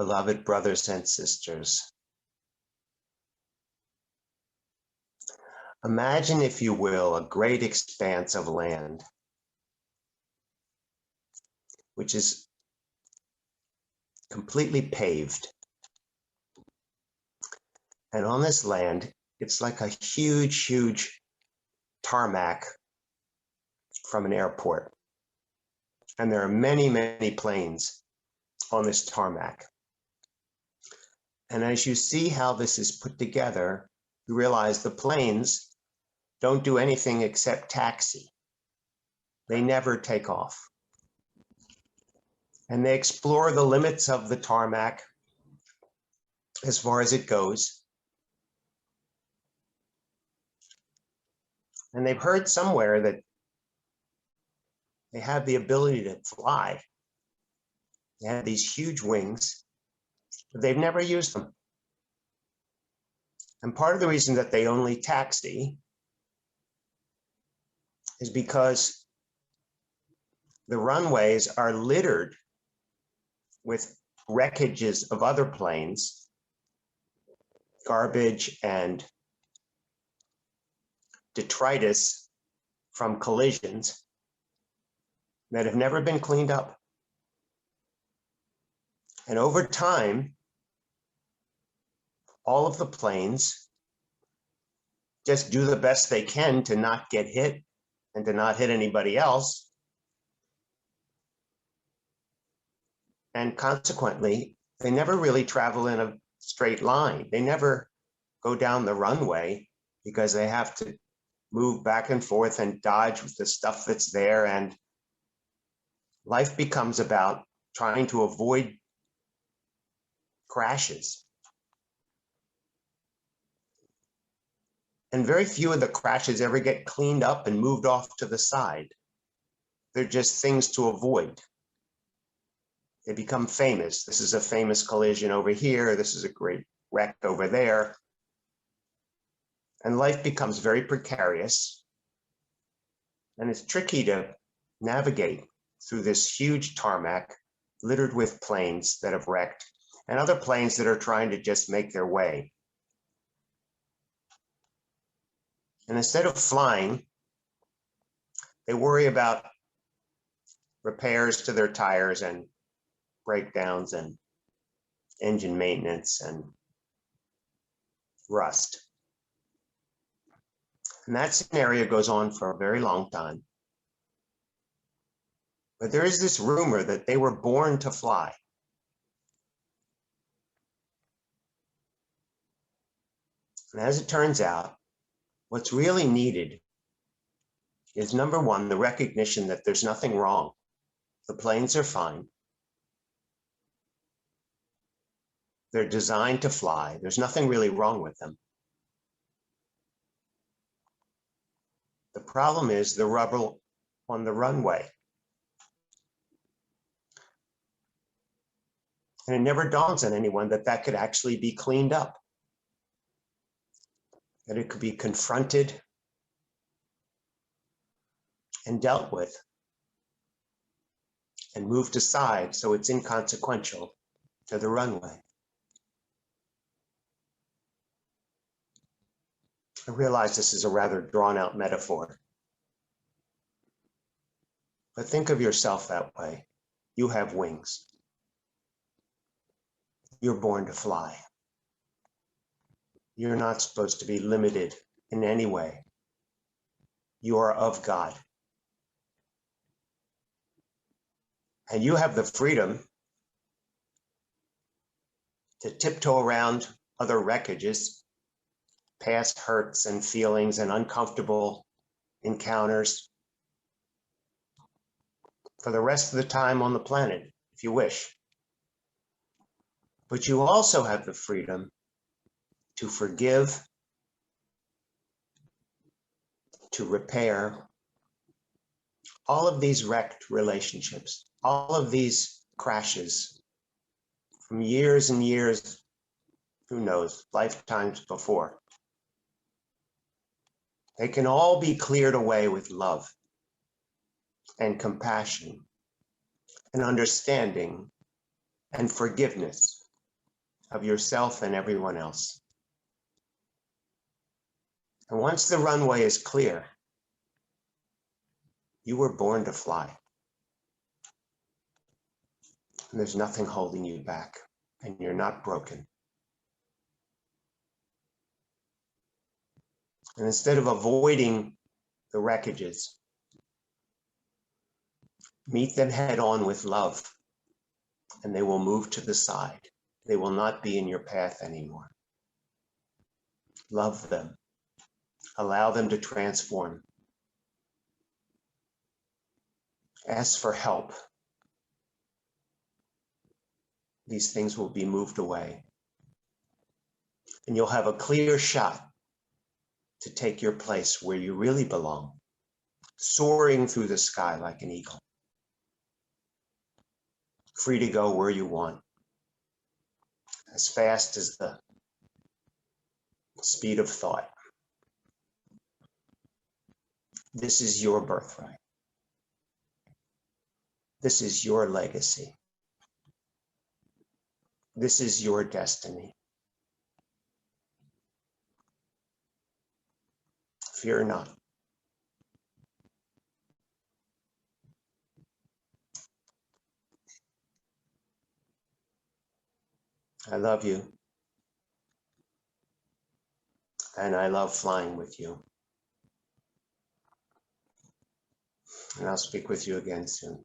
Beloved brothers and sisters, imagine, if you will, a great expanse of land, which is completely paved. And on this land, it's like a huge, huge tarmac from an airport. And there are many, many planes on this tarmac. And as you see how this is put together, you realize the planes don't do anything except taxi. They never take off. And they explore the limits of the tarmac as far as it goes. And they've heard somewhere that they have the ability to fly. They have these huge wings, but they've never used them. And part of the reason that they only taxi is because the runways are littered with wreckages of other planes, garbage and detritus from collisions that have never been cleaned up. And over time, all of the planes just do the best they can to not get hit and to not hit anybody else. And consequently, they never really travel in a straight line. They never go down the runway because they have to move back and forth and dodge with the stuff that's there. And life becomes about trying to avoid crashes. And very few of the crashes ever get cleaned up and moved off to the side. They're just things to avoid. They become famous. This is a famous collision over here. This is a great wreck over there. And life becomes very precarious. And it's tricky to navigate through this huge tarmac littered with planes that have wrecked and other planes that are trying to just make their way. And instead of flying, they worry about repairs to their tires and breakdowns and engine maintenance and rust. And that scenario goes on for a very long time. But there is this rumor that they were born to fly. And as it turns out, what's really needed is, number one, the recognition that there's nothing wrong. The planes are fine. They're designed to fly. There's nothing really wrong with them. The problem is the rubber on the runway. And it never dawns on anyone that that could actually be cleaned up, that it could be confronted and dealt with and moved aside so it's inconsequential to the runway. I realize this is a rather drawn-out metaphor, but think of yourself that way. You have wings. You're born to fly. You're not supposed to be limited in any way. You are of God. And you have the freedom to tiptoe around other wreckages, past hurts and feelings and uncomfortable encounters for the rest of the time on the planet, if you wish. But you also have the freedom to forgive, to repair all of these wrecked relationships, all of these crashes from years and years, who knows, lifetimes before. They can all be cleared away with love and compassion and understanding and forgiveness. of yourself and everyone else. And once the runway is clear, you were born to fly. And there's nothing holding you back, and you're not broken. And instead of avoiding the wreckages, meet them head on with love, and they will move to the side. They will not be in your path anymore. Love them. Allow them to transform. Ask for help. These things will be moved away. And you'll have a clear shot to take your place where you really belong, soaring through the sky like an eagle, free to go where you want, as fast as the speed of thought. This is your birthright. This is your legacy. This is your destiny. Fear not. I love you. And I love flying with you. And I'll speak with you again soon.